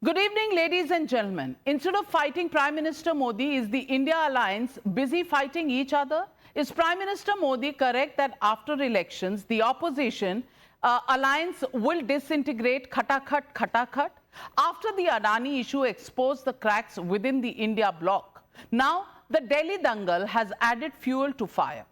Good evening, ladies and gentlemen. Instead of fighting Prime Minister Modi, is the India alliance busy fighting each other? Is Prime Minister Modi correct that after elections, the opposition alliance will disintegrate khatakhat khatakhat? After the Adani issue exposed the cracks within the India bloc, now the Delhi dangle has added fuel to fire.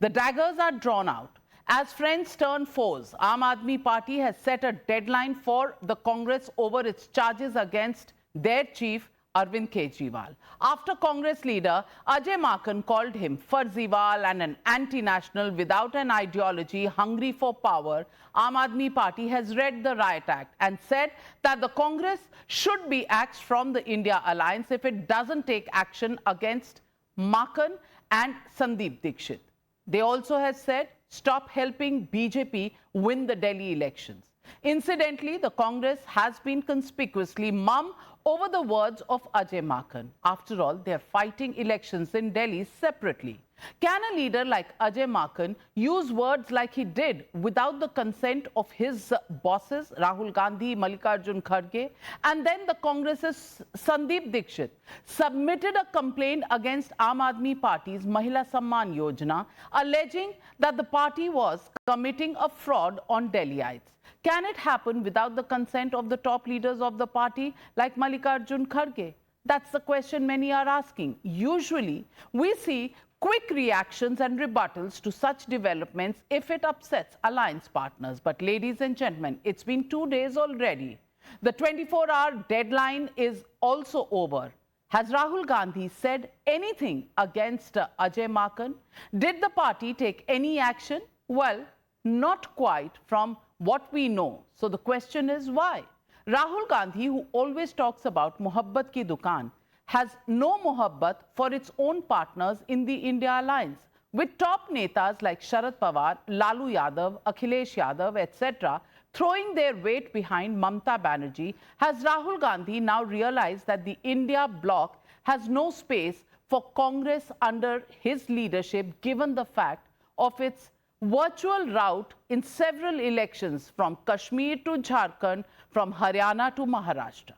The daggers are drawn out. As friends turn foes, Aam Aadmi Party has set a deadline for the Congress over its charges against their chief, Arvind Kejriwal. After Congress leader Ajay Maken called him Farziwal and an anti-national without an ideology hungry for power, Aam Aadmi Party has read the Riot Act and said that the Congress should be axed from the India alliance if it doesn't take action against Maken and Sandeep Dixit. They also have said, stop helping BJP win the Delhi elections. Incidentally, the Congress has been conspicuously mum over the words of Ajay Maken. After all, they are fighting elections in Delhi separately. Can a leader like Ajay Maken use words like he did without the consent of his bosses, Rahul Gandhi, Mallikarjun Kharge, and then the Congress's Sandeep Dixit submitted a complaint against Aam Aadmi Party's Mahila Samman Yojana, alleging that the party was committing a fraud on Delhiites. Can it happen without the consent of the top leaders of the party like Mallikarjun Kharge? That's the question many are asking. Usually, we see quick reactions and rebuttals to such developments if it upsets alliance partners. But ladies and gentlemen, it's been 2 days already. The 24-hour deadline is also over. Has Rahul Gandhi said anything against Ajay Maken? Did the party take any action? Well, not quite from what we know. So the question is why? Rahul Gandhi, who always talks about Mohabbat ki dukaan, has no mohabbat for its own partners in the India alliance. With top netas like Sharad Pawar, Lalu Yadav, Akhilesh Yadav, etc., throwing their weight behind Mamta Banerjee, has Rahul Gandhi now realized that the India bloc has no space for Congress under his leadership, given the fact of its virtual rout in several elections from Kashmir to Jharkhand, from Haryana to Maharashtra.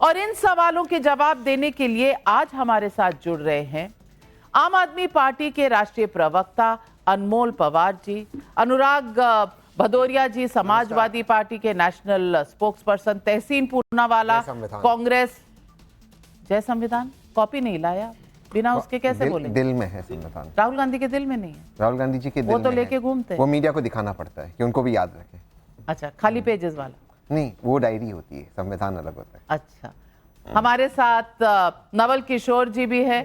और इन सवालों के जवाब देने के लिए आज हमारे साथ जुड़ रहे हैं आम आदमी पार्टी के राष्ट्रीय प्रवक्ता अनमोल पवार जी, अनुराग भदौरिया जी समाजवादी पार्टी के नेशनल स्पोक्सपर्सन, तहसीन पूनावाला कांग्रेस। जय संविधान कॉपी नहीं लाया, बिना उसके कैसे बोले? दिल में है संविधान, राहुल गांधी के दिल में नहीं है। राहुल गांधी जी के दिल वो तो में लेके घूमते हैं, वो मीडिया को दिखाना पड़ता है कि उनको भी याद रखे। अच्छा, खाली पेजेस वाला नहीं, वो डायरी होती है, संविधान अलग होता है। अच्छा, हमारे साथ नवल किशोर जी भी है,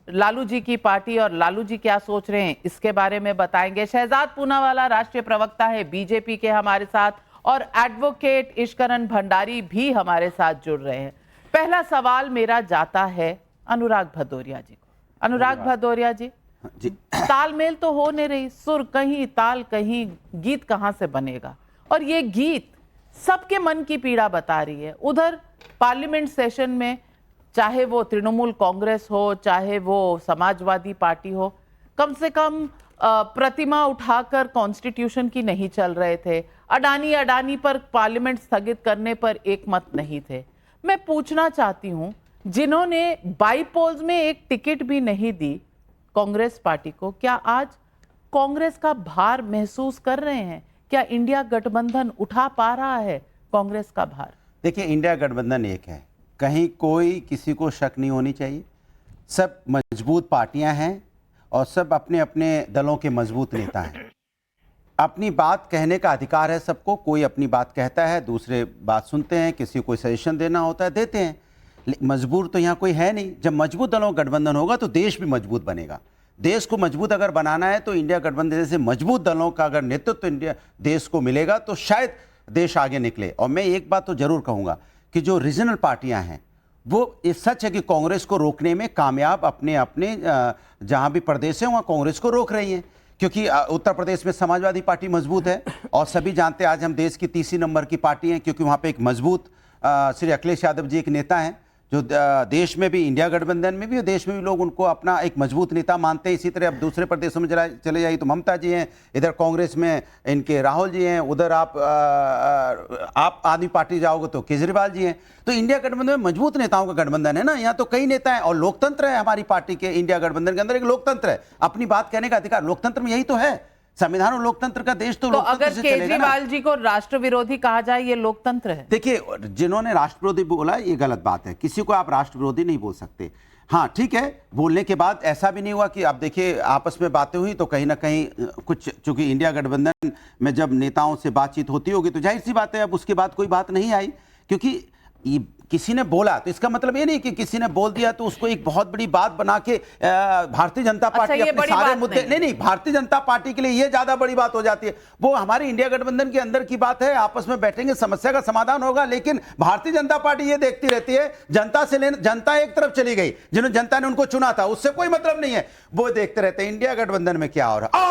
लालू जी की पार्टी, और लालू जी क्या सोच रहे हैं इसके बारे में बताएंगे। शहजाद पूनावाला राष्ट्रीय प्रवक्ता है बीजेपी के हमारे साथ, और एडवोकेट ईश्वरन भंडारी भी हमारे साथ जुड़ रहे हैं। पहला सवाल मेरा जाता है अनुराग भदौरिया जी को। अनुराग भदौरिया जी, तालमेल तो हो नहीं रही, सुर कहीं ताल कहीं, गीत कहां से बनेगा? और ये गीत सबके मन की पीड़ा बता रही है। उधर पार्लियामेंट सेशन में चाहे वो तृणमूल कांग्रेस हो, चाहे वो समाजवादी पार्टी हो, कम से कम प्रतिमा उठाकर कॉन्स्टिट्यूशन की नहीं चल रहे थे। अडानी पर पार्लियामेंट स्थगित करने पर एक मत नहीं थे। मैं पूछना चाहती हूं, जिन्होंने बाईपोल्स में एक टिकट भी नहीं दी कांग्रेस पार्टी को, क्या आज कांग्रेस का भार महसूस कर रहे हैं? क्या इंडिया गठबंधन उठा पा रहा है कांग्रेस का भार? देखिए, इंडिया गठबंधन एक है, कहीं कोई किसी को शक नहीं होनी चाहिए। सब मजबूत पार्टियां हैं और सब अपने अपने दलों के मजबूत नेता हैं। अपनी बात कहने का अधिकार है सबको, कोई अपनी बात कहता है, दूसरे बात सुनते हैं, किसी को सजेशन देना होता है देते हैं। मजबूर तो यहाँ कोई है नहीं। जब मजबूत दलों का गठबंधन होगा तो देश भी मजबूत बनेगा। देश को मजबूत अगर बनाना है तो इंडिया गठबंधन जैसे मजबूत दलों का अगर नेतृत्व इंडिया देश को मिलेगा तो शायद देश आगे निकले। और मैं एक बात तो जरूर कहूँगा कि जो रीजनल पार्टियां हैं वो ये सच है कि कांग्रेस को रोकने में कामयाब अपने अपने जहां भी प्रदेश है वहां कांग्रेस को रोक रही हैं, क्योंकि उत्तर प्रदेश में समाजवादी पार्टी मजबूत है और सभी जानते हैं आज हम देश की तीसरी नंबर की पार्टी हैं, क्योंकि वहां पे एक मजबूत श्री अखिलेश यादव जी एक नेता हैं जो देश में भी, इंडिया गठबंधन में भी और देश में भी लोग उनको अपना एक मजबूत नेता मानते हैं। इसी तरह अब दूसरे प्रदेशों में चले जाइए तो ममता जी हैं, इधर कांग्रेस में इनके राहुल जी हैं, उधर आप आदमी पार्टी जाओगे तो केजरीवाल जी हैं। तो इंडिया गठबंधन में मजबूत नेताओं का गठबंधन है ना, यहाँ तो कई नेता हैं और लोकतंत्र है हमारी पार्टी के। इंडिया गठबंधन के अंदर एक लोकतंत्र है, अपनी बात कहने का अधिकार। लोकतंत्र में यही तो है, संविधान और लोकतंत्र का देश तो लोकतंत्र अगर से चलेगा ना। केजरीवाल जी को राष्ट्र विरोधी कहा जाए, ये लोकतंत्र है? देखिए, जिन्होंने राष्ट्र विरोधी बोला ये गलत बात है, किसी को आप राष्ट्र विरोधी नहीं बोल सकते। हाँ ठीक है, बोलने के बाद ऐसा भी नहीं हुआ कि आप देखिए आपस में बातें हुई तो कहीं ना कहीं कुछ, चूंकि इंडिया गठबंधन में जब नेताओं से बातचीत होती होगी तो जाहिर सी बात है अब उसके बाद कोई बात नहीं आई, क्योंकि किसी ने बोला तो इसका मतलब ये नहीं कि किसी ने बोल दिया तो उसको एक बहुत बड़ी बात बना के भारतीय जनता पार्टी अपने सारे मुद्दे नहीं, भारतीय जनता पार्टी के लिए ये ज्यादा बड़ी बात हो जाती है। वो हमारी इंडिया गठबंधन के अंदर की बात है, आपस में बैठेंगे, समस्या का समाधान होगा। लेकिन भारतीय जनता पार्टी ये देखती रहती है जनता एक तरफ चली गई, जिन्होंने जनता ने उनको चुना था, उससे कोई मतलब नहीं है। वो देखते रहते हैं इंडिया गठबंधन में क्या हो रहा है।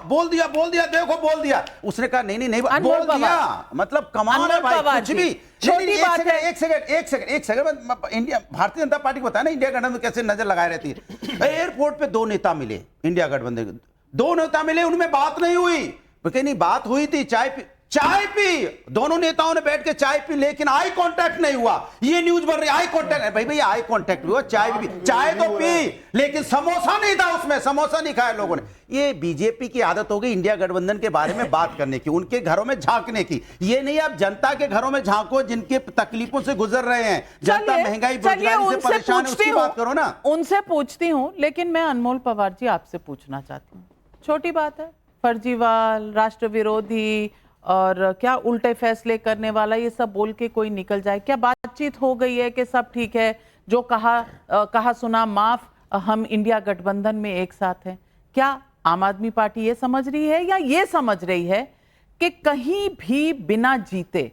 बोल दिया देखो बोल दिया, उसने कहा नहीं बोल दिया, मतलब कमाल है भाई, कुछ भी एक second India Bharatiya Janata party को बताया ना इंडिया गठबंधन कैसे नजर लगाए रहती है। एयरपोर्ट पे 2 नेता मिले, इंडिया गठबंधन के 2 नेता मिले, उनमें बात नहीं हुई। नहीं बात हुई थी, चाय पी दोनों नेताओं ने बैठ के चाय पी, लेकिन आई कांटेक्ट नहीं हुआ। ये न्यूज बन रही आई कांटेक्ट, भाई आई कांटेक्ट हुआ, चाय तो पी, लेकिन समोसा नहीं था उसमें, समोसा नहीं खाया लोगों ने। ये बीजेपी की आदत हो गई इंडिया गठबंधन के बारे में बात करने की, उनके घरों में झांकने की। ये नहीं आप जनता के घरों में झांको जिनके तकलीफों से गुजर रहे हैं, जनता महंगाई बेरोजगारी से परेशान है, उसकी बात करो ना। उनसे पूछती हूँ, लेकिन मैं अनमोल पवार जी आपसे पूछना चाहती हूँ। छोटी बात है, फर्जीवाल, राष्ट्र विरोधी और क्या उल्टे फैसले करने वाला, ये सब बोल के कोई निकल जाए? क्या बातचीत हो गई है कि सब ठीक है, जो कहा सुना माफ, हम इंडिया गठबंधन में एक साथ हैं? क्या आम आदमी पार्टी ये समझ रही है या ये समझ रही है कि कहीं भी बिना जीते,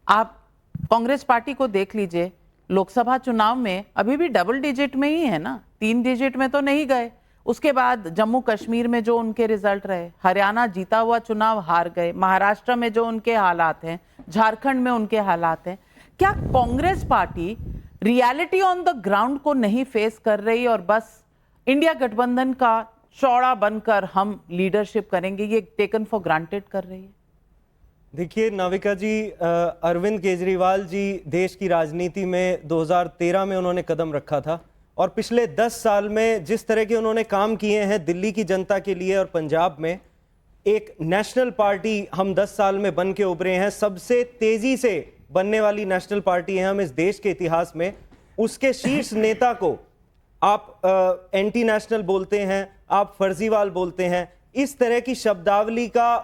आप कांग्रेस पार्टी को देख लीजिए, लोकसभा चुनाव में अभी भी डबल डिजिट में ही है ना, 3 डिजिट में तो नहीं गए। उसके बाद जम्मू कश्मीर में जो उनके रिजल्ट रहे, हरियाणा जीता हुआ चुनाव हार गए, महाराष्ट्र में जो उनके हालात हैं, झारखंड में उनके हालात हैं। क्या Congress party reality on the ground को नहीं फेस कर रही और बस इंडिया गठबंधन का चौड़ा बनकर हम लीडरशिप करेंगे, ये टेकन फॉर ग्रांटेड कर रही है? देखिए नाविका जी, अरविंद केजरीवाल जी देश की राजनीति में 2013 में उन्होंने कदम रखा था और पिछले 10 साल में जिस तरह के उन्होंने काम किए हैं दिल्ली की जनता के लिए और पंजाब में, एक नेशनल पार्टी हम 10 साल में बन के उभरे हैं। सबसे तेजी से बनने वाली नेशनल पार्टी है हम इस देश के इतिहास में। उसके शीर्ष नेता को आप एंटी नेशनल बोलते हैं, आप फर्जीवाल बोलते हैं, इस तरह की शब्दावली का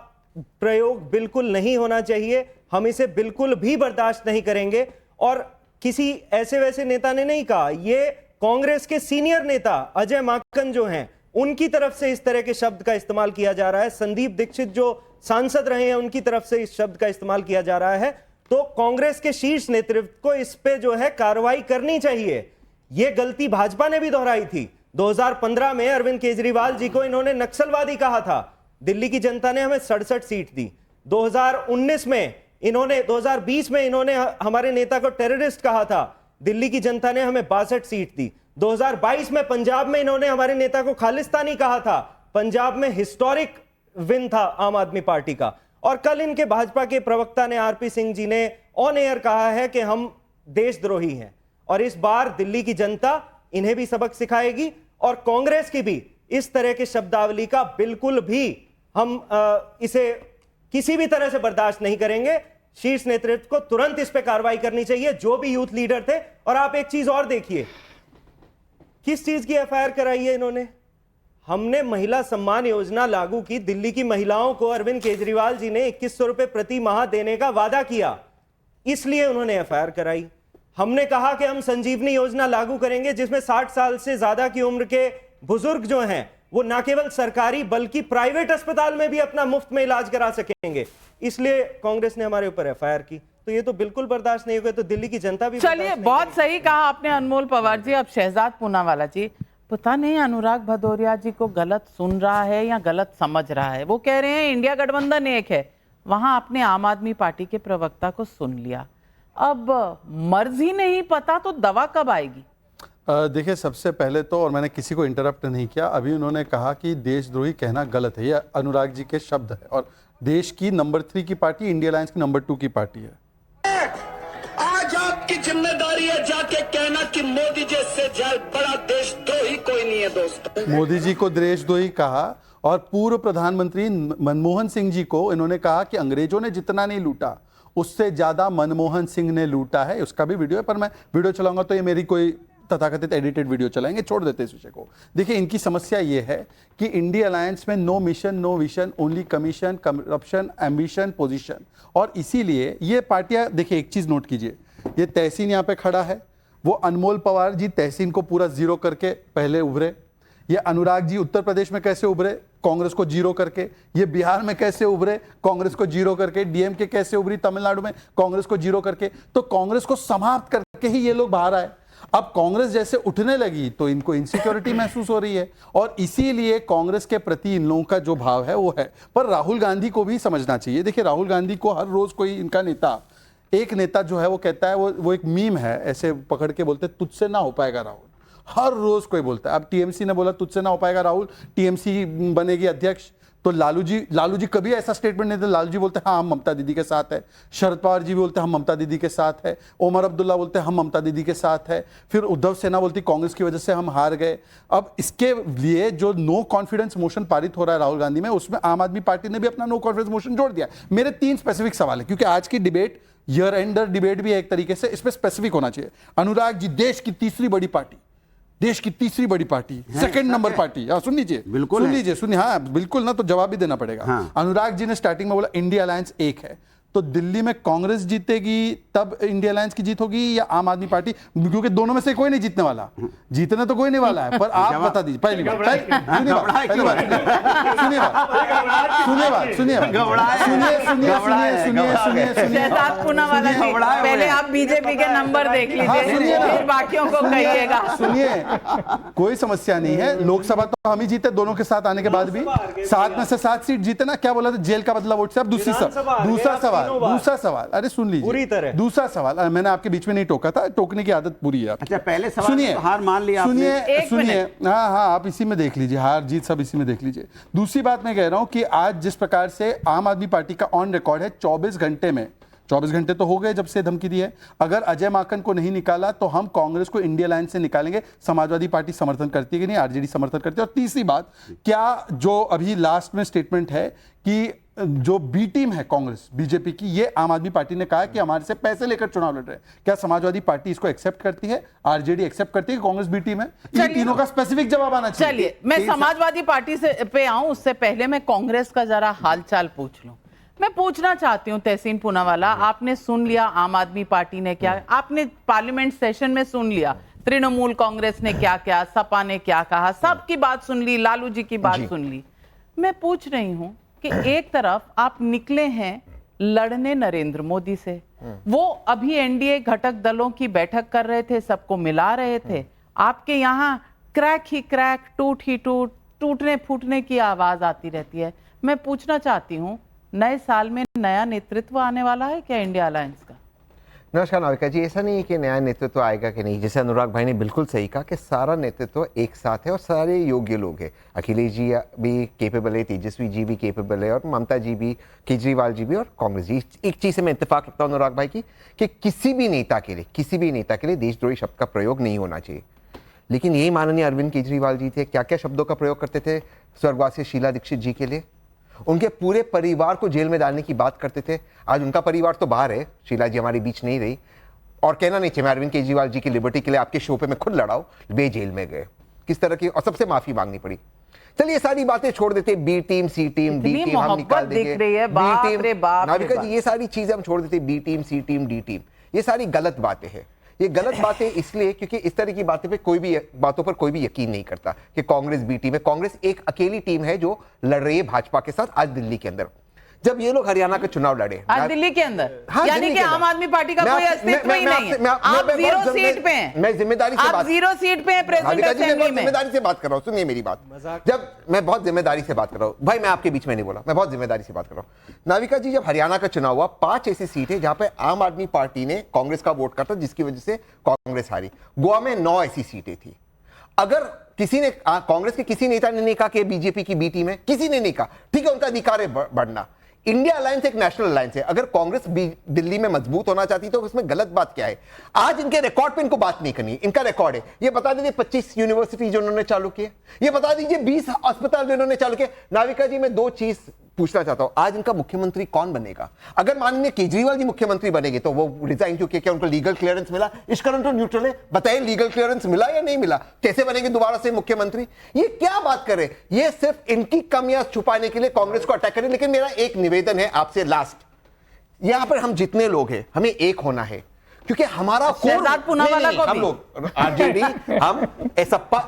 प्रयोग बिल्कुल नहीं होना चाहिए। हम इसे बिल्कुल भी बर्दाश्त नहीं करेंगे। और किसी ऐसे वैसे नेता ने नहीं कहा, ये कांग्रेस के सीनियर नेता अजय माकन जो हैं, उनकी तरफ से इस तरह के शब्द का इस्तेमाल किया जा रहा है। संदीप दीक्षित जो सांसद रहे हैं, उनकी तरफ से इस शब्द का इस्तेमाल किया जा रहा है। तो कांग्रेस के शीर्ष नेतृत्व को इस पे जो है कार्रवाई करनी चाहिए। यह गलती भाजपा ने भी दोहराई थी। 2015 में अरविंद केजरीवाल जी को इन्होंने नक्सलवादी कहा था, दिल्ली की जनता ने हमें 67 सीट दी। 2019 में इन्होंने 2020 में इन्होंने हमारे नेता को टेररिस्ट कहा था, दिल्ली की जनता ने हमें 62 सीट दी। 2022 में पंजाब में इन्होंने हमारे नेता को खालिस्तानी कहा था, पंजाब में हिस्टोरिक विन था आम आदमी पार्टी का। और कल इनके भाजपा के प्रवक्ता ने आरपी सिंह जी ने ऑन एयर कहा है कि हम देशद्रोही हैं। और इस बार दिल्ली की जनता इन्हें भी सबक सिखाएगी और कांग्रेस की भी इस तरह के शब्दावली का बिल्कुल भी हम इसे किसी भी तरह से बर्दाश्त नहीं करेंगे। शीर्ष नेतृत्व को तुरंत इस पे कार्रवाई करनी चाहिए, जो भी यूथ लीडर थे। और आप एक चीज और देखिए, किस चीज की एफआईआर कराई है इन्होंने? हमने महिला सम्मान योजना लागू की, दिल्ली की महिलाओं को अरविंद केजरीवाल जी ने 2100 रुपए प्रति माह देने का वादा किया, इसलिए उन्होंने एफआईआर कराई। हमने कहा कि हम संजीवनी योजना लागू करेंगे, जिसमें 60 साल से ज्यादा की उम्र के बुजुर्ग जो हैं वो ना केवल सरकारी बल्कि प्राइवेट अस्पताल में भी अपना मुफ्त में इलाज करा सकेंगे, इसलिए कांग्रेस ने हमारे ऊपर एफआईआर की। तो ये तो बिल्कुल बर्दाश्त नहीं होगा। तो दिल्ली की जनता भी चलिए, बहुत सही कहा आपने अनमोल पवार जी। अब शहजाद पूनावाला जी, पता नहीं अनुराग भदौरिया जी को गलत सुन रहा है या गलत समझ रहा है। वो कह रहे हैं इंडिया गठबंधन एक है, वहां आपने आम आदमी पार्टी के प्रवक्ता को सुन लिया। अब मर्ज ही नहीं पता तो दवा कब आएगी? देखिए, सबसे पहले तो, और मैंने किसी को इंटरप्ट नहीं किया, अभी उन्होंने कहा कि देशद्रोही कहना गलत है। ये अनुराग जी के शब्द है। और देश की नंबर 3 की पार्टी इंडिया अलायंस की नंबर 2 की पार्टी है। आज आपकी जिम्मेदारी है जाके कहना कि मोदी जी से बड़ा देशद्रोही कोई नहीं है दोस्तों। मोदी जी को देशद्रोही कहा और पूर्व प्रधानमंत्री मनमोहन सिंह जी को इन्होंने कहा कि अंग्रेजों ने जितना नहीं लूटा उससे ज्यादा मनमोहन सिंह ने लूटा है। उसका भी वीडियो है, पर मैं वीडियो चलाऊंगा तो ये मेरी कोई तथाकथित एडिटेड वीडियो चलाएंगे, छोड़ देते इस विषय को। देखिए, इनकी समस्या ये है कि इंडिया अलायंस में no mission no vision, only commission, corruption, ambition, position. और इसीलिए ये पार्टियां, देखिए एक चीज नोट कीजिए, ये तहसीन यहाँ पे खड़ा है, वो अनमोल पवार जी तहसीन को पूरा जीरो करके पहले उभरे। ये अनुराग जी उत्तर प्रदेश में कैसे उभरे? कांग्रेस को जीरो करके। ये बिहार में कैसे उभरे? कांग्रेस को जीरो करके। डीएमके कैसे उभरी तमिलनाडु में? कांग्रेस को जीरो करके। तो कांग्रेस को समाप्त करके ही ये लोग बाहर आए। अब कांग्रेस जैसे उठने लगी तो इनको इनसिक्योरिटी महसूस हो रही है, और इसीलिए कांग्रेस के प्रति इन लोगों का जो भाव है वो है। पर राहुल गांधी को भी समझना चाहिए। देखिए, राहुल गांधी को हर रोज कोई इनका नेता, एक नेता जो है वो कहता है, वो एक मीम है, ऐसे पकड़ के बोलते तुझसे ना हो पाएगा राहुल। हर रोज कोई बोलता है। अब टीएमसी ने बोला तुझसे ना हो पाएगा राहुल, टीएमसी बनेगी अध्यक्ष। तो लालू जी कभी ऐसा स्टेटमेंट नहीं देते। लालू जी बोलते हैं हाँ हम ममता दीदी के साथ है। शरद पवार जी भी बोलते हैं हम ममता दीदी के साथ है। ओमर अब्दुल्ला बोलते हैं हम ममता दीदी के साथ है। फिर उद्धव सेना बोलती कांग्रेस की वजह से हम हार गए। अब इसके लिए जो नो कॉन्फिडेंस मोशन पारित हो रहा है राहुल गांधी में, उसमें आम आदमी पार्टी ने भी अपना नो कॉन्फिडेंस मोशन जोड़ दिया। मेरे 3 स्पेसिफिक सवाल है, क्योंकि आज की डिबेट ईयर एंडर डिबेट भी है एक तरीके से, इसमें स्पेसिफिक होना चाहिए। अनुराग जी, देश की तीसरी बड़ी पार्टी, देश की तीसरी बड़ी पार्टी, सेकंड नंबर पार्टी, सुन लीजिए, बिल्कुल सुन लीजिए, सुनिए, हाँ बिल्कुल ना, तो जवाब भी देना पड़ेगा। हाँ। अनुराग जी ने स्टार्टिंग में बोला इंडिया अलायंस एक है, तो दिल्ली में कांग्रेस जीतेगी तब इंडिया अलायंस की जीत होगी या आम आदमी पार्टी? क्योंकि दोनों में से कोई नहीं जीतने वाला, जीतने तो कोई नहीं वाला है। पर आप बता दीजिए पहली बात, शहजाद पूनावाला जी, पहले आप बीजेपी के नंबर देख लीजिए, फिर बाकियों को कहिएगा। सुनिए, कोई समस्या नहीं है। लोकसभा तो हम ही जीते दोनों के साथ आने के बाद भी, 7 में से 7 सीट जीते ना। क्या बोला था? जेल का बदला वोट से। अब दूसरा सवाल, अरे सुन लीजिए, पूरी तरह दूसरा सवाल, मैंने आपके बीच में नहीं टोका था, टोकने की आदत पूरी है। अच्छा, पहले सवाल में तो हार मान लिया सुनिए सुनिए, हाँ आप इसी में देख लीजिए, हार जीत सब इसी में देख लीजिए। दूसरी बात मैं कह रहा हूं कि आज जिस प्रकार से आम आदमी पार्टी का ऑन रिकॉर्ड है, 24 घंटे में, 24 घंटे तो हो गए जब से धमकी दी है, अगर अजय माकन को नहीं निकाला तो हम कांग्रेस को इंडिया अलायंस से निकालेंगे। समाजवादी पार्टी समर्थन करती है कि नहीं? आरजेडी समर्थन करती है। और तीसरी बात, क्या जो अभी लास्ट में स्टेटमेंट है कि जो बी टीम है कांग्रेस बीजेपी की, ये आम आदमी पार्टी ने कहा है कि हमारे से पैसे लेकर चुनाव लड़ रहे हैं, क्या समाजवादी पार्टी इसको एक्सेप्ट करती है? आरजेडी एक्सेप्ट करती है कि कांग्रेस बी टीम है? ये तीनों का स्पेसिफिक जवाब आना चाहिए। चलिए, मैं समाजवादी पार्टी से पे आऊं, उससे पहले मैं कांग्रेस का जरा हालचाल पूछ लूं। मैं पूछना चाहती हूं तहसीन पूनावाला, आपने सुन लिया आम आदमी पार्टी ने क्या, आपने पार्लियामेंट सेशन में सुन लिया तृणमूल कांग्रेस ने क्या क्या, सपा ने क्या कहा, सबकी बात सुन ली, लालू जी की बात सुन ली। मैं पूछ रही हूं कि एक तरफ आप निकले हैं लड़ने नरेंद्र मोदी से, वो अभी एनडीए घटक दलों की बैठक कर रहे थे, सबको मिला रहे थे, आपके यहाँ क्रैक ही क्रैक, टूट ही टूट, टूटने फूटने की आवाज आती रहती है। मैं पूछना चाहती हूँ, नए साल में नया नेतृत्व आने वाला है क्या इंडिया अलायंस का? नमस्कार नाविका जी, ऐसा नहीं है कि नया नेतृत्व आएगा कि नहीं। जैसे अनुराग भाई ने बिल्कुल सही कहा कि सारा नेतृत्व एक साथ है और सारे योग्य लोग हैं। अखिलेश जी भी केपेबल है, तेजस्वी जी भी केपेबल है, और ममता जी भी, केजरीवाल जी भी, और कांग्रेस जी। एक चीज़ से मैं इत्तेफाक रखता हूँ अनुराग भाई की, कि किसी भी नेता के लिए देशद्रोही शब्द का प्रयोग नहीं होना चाहिए। लेकिन यही माननीय अरविंद केजरीवाल जी थे, क्या क्या शब्दों का प्रयोग करते थे स्वर्गवासी शीला दीक्षित जी के लिए। उनके पूरे परिवार को जेल में डालने की बात करते थे। आज उनका परिवार तो बाहर है, शीला जी हमारे बीच नहीं रही, और कहना नहीं चाहिए मैं अरविंद केजरीवाल जी की लिबर्टी के लिए आपके शो पे मैं खुद लड़ाऊं, वे जेल में गए किस तरह की, और सबसे माफी मांगनी पड़ी। चलिए सारी बातें छोड़ देते, बी टीम सी टीम डी टीम हम निकाल देंगे, बी टीम, नाविका जी ये सारी चीजें हम छोड़ देते, बी टीम सी टीम डी टीम, ये सारी गलत बातें हैं। ये गलत बातें इसलिए क्योंकि इस तरह की बातों पे बातों पर कोई भी यकीन नहीं करता कि कांग्रेस बी टीम है। कांग्रेस एक अकेली टीम है जो लड़ रही है भाजपा के साथ आज दिल्ली के अंदर। जब ये लोग हरियाणा का चुनाव लड़े, आज दिल्ली के अंदर, हाँ, यानी दिल्ली कि के आम अंदर। आदमी पार्टी का मैं कोई आप- अस्तित्व मैं- ही मैं नहीं आपसे- मैं है। आप- मैं आप बहुत 0 जिम्मे- सीट पे हैं। मैं जिम्मेदारी से आप बात 0 सीट पे हैं प्रेजेंट राधिका जी, मैं असेंबली बहुत में। जिम्मेदारी से बात कर रहा हूँ, सुनिए मेरी बात। जब मैं बहुत जिम्मेदारी से बात कर रहा हूँ भाई, मैं आपके बीच में नहीं बोला, मैं बहुत जिम्मेदारी से बात कर रहा हूँ। नाविका जी, जब हरियाणा का चुनाव हुआ, 5 ऐसी सीट है जहां पे आम आदमी पार्टी ने कांग्रेस का वोट काटा, जिसकी वजह से कांग्रेस हारी। गोवा में 9 ऐसी सीटें थी। अगर किसी ने कांग्रेस के किसी नेता ने नहीं कहा कि बीजेपी की बी टीम है, किसी ने नहीं कहा, ठीक है, उनका अधिकार है बढ़ना। इंडिया अलायंस एक नेशनल अलायंस है। अगर कांग्रेस दिल्ली में मजबूत होना चाहती तो उसमें गलत बात क्या है? आज इनके रिकॉर्ड पे इनको बात नहीं करनी, इनका रिकॉर्ड है। ये बता दीजिए 25 यूनिवर्सिटी जो उन्होंने चालू किए, ये बता दीजिए 20 अस्पताल जो उन्होंने चालू किए। नाविका जी, मैं 2 चीज पूछना चाहता हूं, आज इनका मुख्यमंत्री कौन बनेगा? अगर माननीय केजरीवाल जी मुख्यमंत्री बनेंगे तो वो रिजाइन क्यों किया? क्या उनको लीगल क्लियरेंस मिला? इश्करण तो न्यूट्रल है, बताइए लीगल क्लियरेंस मिला या नहीं मिला? कैसे बनेंगे दोबारा से मुख्यमंत्री? ये क्या बात कर रहे हैं? ये सिर्फ इनकी कमियां छुपाने के लिए कांग्रेस को अटैक करें। लेकिन मेरा एक निवेदन है आपसे, लास्ट, यहां पर हम जितने लोग हैं हमें एक होना है, क्योंकि हमारा शहजाद पूनावाला को हम भी। लोग आरजेडी, हम एसपा,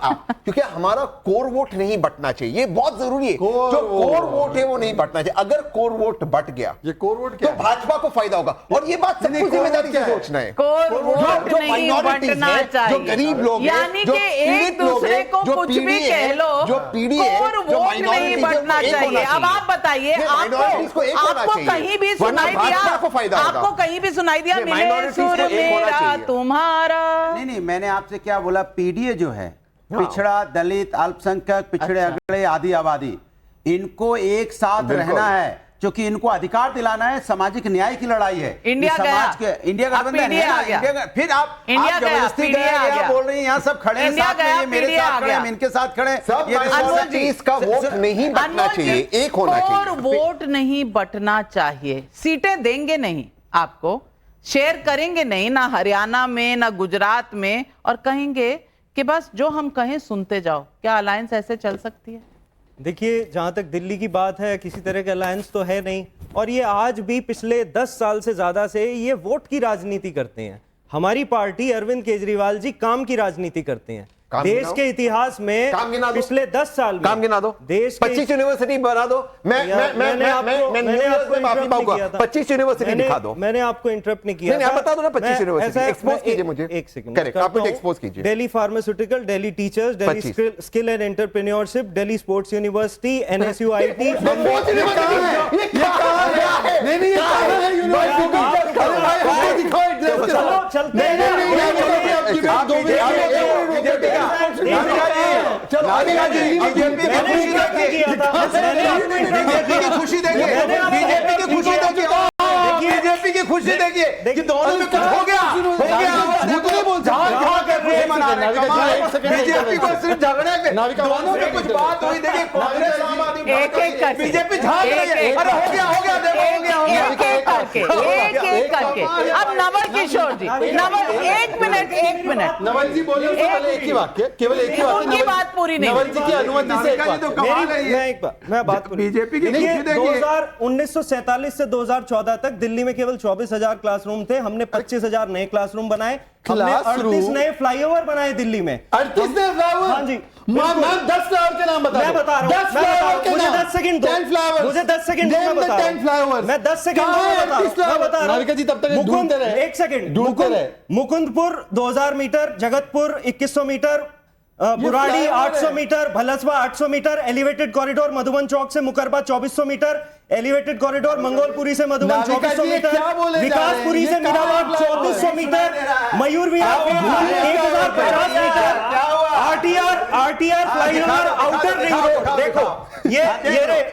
क्योंकि हमारा कोर वोट नहीं बटना चाहिए, ये बहुत जरूरी है। जो कोर वोट है वो नहीं बटना चाहिए। अगर कोर वोट बट गया, ये कोर वोट क्या तो है? भाजपा को फायदा होगा। और ये बात सबको core जिम्मेदारी vote से क्या है? सोचना है। कोर जो वोट नहीं minorities बंटना हैं, चाहिए, जो गरीब लोग हैं, यानी जो कि एक पीड़ित लोग दूसरे हैं, को जो कुछ भी पीढ़ी है, कह लो, जो पीढ़ी है, कोर जो वोट minorities नहीं है, बंटना एक होना चाहिए। अब आप बताइए, ये minorities को एक होना आपको चाहिए, कहीं भी वरना सुनाई दिया, भाजपा को फायदा होगा। आपको कहीं भी सुनाई दिया ये मिले minorities को सुर एक होना मेरा चाहिए। तुम्हारा? नहीं, मैंने आपसे क्या बोला, पीडीए जो है, पिछड़ा, दलित, अल्पसंख्यक, पिछड़े, अगड़े, आदि आबादी, इनको एक साथ बिल्कुल। रहना है, क्योंकि इनको अधिकार दिलाना है। सामाजिक न्याय की लड़ाई है। इंडिया ये गया। समाज के इंडिया अब गठबंधन पीडीए है ना, आ गया। फिर आप इंडिया गया, जबरदस्ती पीडीए गए, आ आप गया। बोल रही हैं यहाँ सब खड़े हैं इंडिया साथ में, गया, ये मेरे पीडीए आ साथ खड़े हैं, गया। इनके साथ खड़े हैं। सब ये तो minorities का वोट नहीं बटना अनमोल जी, चाहिए, एक होना कोर चाहिए। वोट नहीं बटना चाहिए। सीटें देंगे नहीं आपको, शेयर करेंगे नहीं, ना हरियाणा में ना गुजरात में, और कहेंगे कि बस जो हम कहें सुनते जाओ। क्या अलायंस ऐसे चल सकती है? देखिए, जहां तक दिल्ली की बात है, किसी तरह का अलायंस तो है नहीं, और ये आज भी पिछले 10 साल से ज्यादा से ये वोट की राजनीति करते हैं। हमारी पार्टी, अरविंद केजरीवाल जी काम की राजनीति करते हैं। काम देश गिनाओ। के इतिहास में काम गिना दो। पिछले 10 साल में काम गिना दो। देश के 25 यूनिवर्सिटी बना दो। मैंने आपको माफी मांगूंगा, 25 यूनिवर्सिटी दिखा दो। मैंने आपको इंटरप्ट नहीं किया नहीं, आप था। बता दो ना 25 मैं- यूनिवर्सिटी। ऐसा- एक्सपोज मैं- कीजिए मुझे। एक सेकंड, करेक्ट, आप मुझे करता हूं। एक्सपोज कीजिए। Delhi pharmaceutical, Delhi teachers, Delhi 25 skill and entrepreneurship, Delhi sports university, NSUIT। ये कहां है? नहीं नहीं, ये कहां है यूनिवर्सिटी? आपको दिखाओ एड्रेस के चलो, साथ। चलते नहीं हैं। नहीं नहीं, नहीं, आपकी बात 2 मिनट चलो बीजेपी की खुशी देखिए, बीजेपी की खुशी देखिए, बीजेपी की खुशी देखिए कि दोनों में कुछ हो गया, झूठ नहीं बोल बीजेपी को सिर्फ झगड़े में, नाविका, दोनों में कुछ बात हुई। देखिए, कांग्रेस, आम आदमी एक-एक करके। बीजेपी झांक रही है। एक-एक अरे हो गया, देखो हो गया, हो गया। एक-एक करके, एक-एक करके। अब नवल किशोर जी, नवल, एक मिनट। नवल जी बोले उससे पहले एक ही वाक्य, केवल एक ही वाक्य। उनकी नवल- बात पूरी नहीं नवल हुई। जी की अनुमति से एक नाविका जी तो वाक्य। कमाल है ये। बीजेपी की देखिए, खुशी देखिए। 1947 से 2014 तक दिल्ली में केवल 24,000 क्लासरूम थे। हमने 25,000 नए क्लासरूम बनाए, हमने क्लासरूम? 38 नए फ्लाईओवर बनाए दिल्ली में। 38 ने फ्लावर? हाँ जी, मैम 10 फ्लावर के नाम बता मैं दो। बता रहा हूं, 10 मैं बता रहा फ्लावर हूं, के मुझे नाम। 10 सेकंड दो। 10 फ्लावर्स। मुझे 10 सेकंड दो, मैं Name the बता रहा 10 हूं। flowers। मैं 10 सेकंड कहाँ दो, है मैं बता 38 रहा हूं। मैं बता रहा हूं। नाविका जी तब तक ये ढूंढते रहे। एक सेकंड। ढूंढते रहे। Mukundpur 2000 metre, Jagatpur 2100 metre, Burari flyover 800 है। Metre, Bhalswa 800 metre, elevated corridor Madhuban Chowk से Mukarba 2400 metre, elevated corridor Mangolpuri से मधुबन नाविका 2400 जी, ये मीटर, क्या बोले जा रहे हैं? विकासपुरी ये से कहाँ मीराबाद फ्लाईओवर 3400 है? मीटर, मयूर विहार क्या हुआ? 1050 metres, RTR flyover outer ring road. देखो,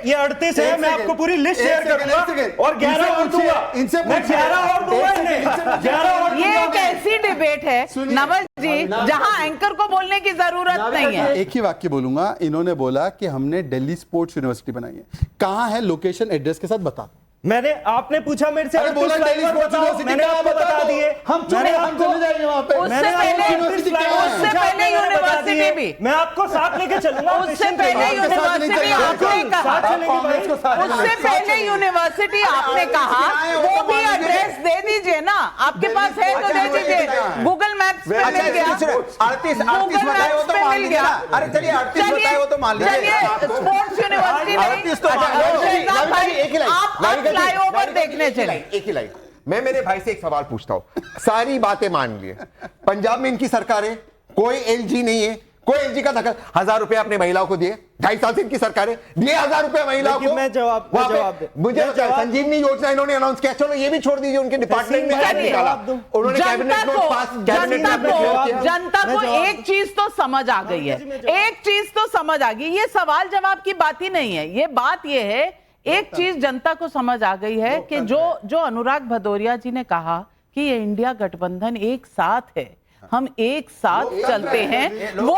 ये 38 है। मैं आपको पूरी लिस्ट शेयर करूंगा और 11 और दूंगा। इनसे मैं 11 और दूंगा इन्हें, 11 और ये दूंगा एक मैं। ऐसी डिबेट है नवल जी जहां एंकर को बोलने की जरूरत नहीं है। एक ही वाक्य बोलूंगा। इन्होंने बोला कि हमने दिल्ली स्पोर्ट्स यूनिवर्सिटी बनाई है। कहां है? लोकेशन एड्रेस के साथ बता। मैंने, आपने पूछा मेरे से, अरे बोला 38 दिल्ली फ्लाईओवर स्पोर्ट्स बताओ, यूनिवर्सिटी मैंने कहाँ आपको बता बता दो। दिए। हम मैंने चले जाएंगे वहां पे। उससे मैंने आपको पहले- यूनिवर्सिटी क्या है? उससे पहले मैंने बता यूनिवर्सिटी दिए। भी। मैं आपको साथ लेके चलूंगा। उससे पेशेंट पहले रहिए। यूनिवर्सिटी आपने कहा, साथ चलेंगे कांग्रेस को साथ उससे पहले यूनिवर्सिटी आपने कहा, वो भी एड्रेस दे दीजिए ना। आपके पास है तो दे दीजिए। गूगल मैप्स पे मिल गया। 38 बताए हो तो मान लीजिए। अरे चलिए 38 बताए हो तो मान लीजिए। स्पोर्ट्स यूनिवर्सिटी 38 तो मान लो। आप फ्लाईओवर देखने चले। एक ही लाइन, मैं मेरे भाई से एक सवाल पूछता हूं, सारी बातें मान लिए, पंजाब में इनकी सरकार है, कोई एलजी नहीं है, कोई एलजी का दखल, 1000 रुपए अपने महिलाओं को दिए, 2.5 साल से इनकी सरकार है, दिए 1000 रुपए महिलाओं को। मैं जवाब मुझे संजीवनी योजना इन्होंने अनाउंस किया, चलो ये भी छोड़ दीजिए, उनके डिपार्टमेंट में निकाला, उन्होंने कैबिनेट नोट पास, जनता को एक चीज तो समझ आ गई है, एक चीज तो समझ आ गई, ये सवाल जवाब की बात ही नहीं है, ये बात ये है, एक चीज जनता को समझ आ गई है कि जो अनुराग भदौरिया जी ने कहा कि ये इंडिया गठबंधन एक साथ है, हम एक साथ चलते हैं, वो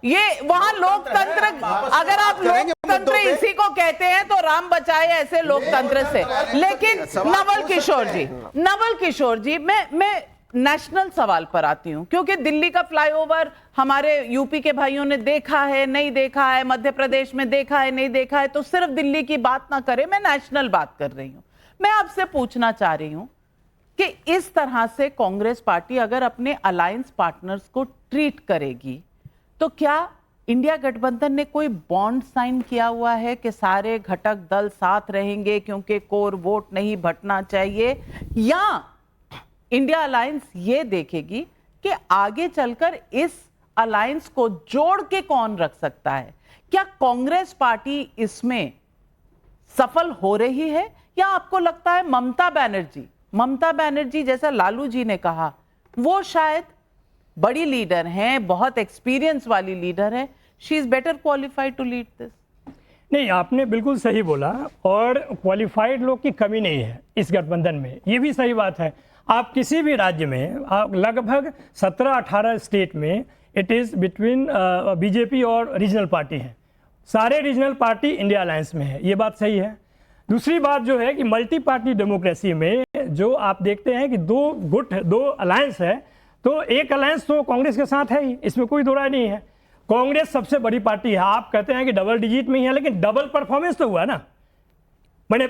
ये वहां लोकतंत्र, अगर आप लोकतंत्र इसी को कहते हैं तो राम बचाए ऐसे लोकतंत्र से। लेकिन नवल किशोर जी, मैं नेशनल सवाल पर आती हूं, क्योंकि दिल्ली का फ्लाईओवर हमारे यूपी के भाइयों ने देखा है, नहीं देखा है, मध्य प्रदेश में देखा है, नहीं देखा है, तो सिर्फ दिल्ली की बात ना करें, मैं नेशनल बात कर रही हूं। मैं आपसे पूछना चाह रही हूं कि इस तरह से कांग्रेस पार्टी अगर अपने अलायंस पार्टनर्स को ट्रीट करेगी तो क्या इंडिया गठबंधन ने कोई बॉन्ड साइन किया हुआ है कि सारे घटक दल साथ रहेंगे क्योंकि कोर वोट नहीं बंटना चाहिए, या इंडिया अलायंस ये देखेगी कि आगे चलकर इस अलायंस को जोड़ के कौन रख सकता है? क्या कांग्रेस पार्टी इसमें सफल हो रही है, या आपको लगता है ममता बनर्जी जैसा लालू जी ने कहा, वो शायद बड़ी लीडर हैं, बहुत एक्सपीरियंस वाली लीडर है, she is better qualified to lead this? नहीं, आपने बिल्कुल सही बोला, और क्वालिफाइड लोग की कमी नहीं है इस गठबंधन में, ये भी सही बात है। आप किसी भी राज्य में, आप लगभग 17-18 स्टेट में इट इज़ बिटवीन बीजेपी और रीजनल पार्टी हैं, सारे रीजनल पार्टी इंडिया अलायंस में है, ये बात सही है। दूसरी बात जो है कि मल्टी पार्टी डेमोक्रेसी में जो आप देखते हैं कि दो अलायंस है, तो एक अलायंस तो कांग्रेस के साथ है ही, इसमें कोई दो राय नहीं है। कांग्रेस सबसे बड़ी पार्टी है, आप कहते हैं कि डबल डिजिट में ही है, लेकिन डबल परफॉर्मेंस तो हुआ ना, मैंने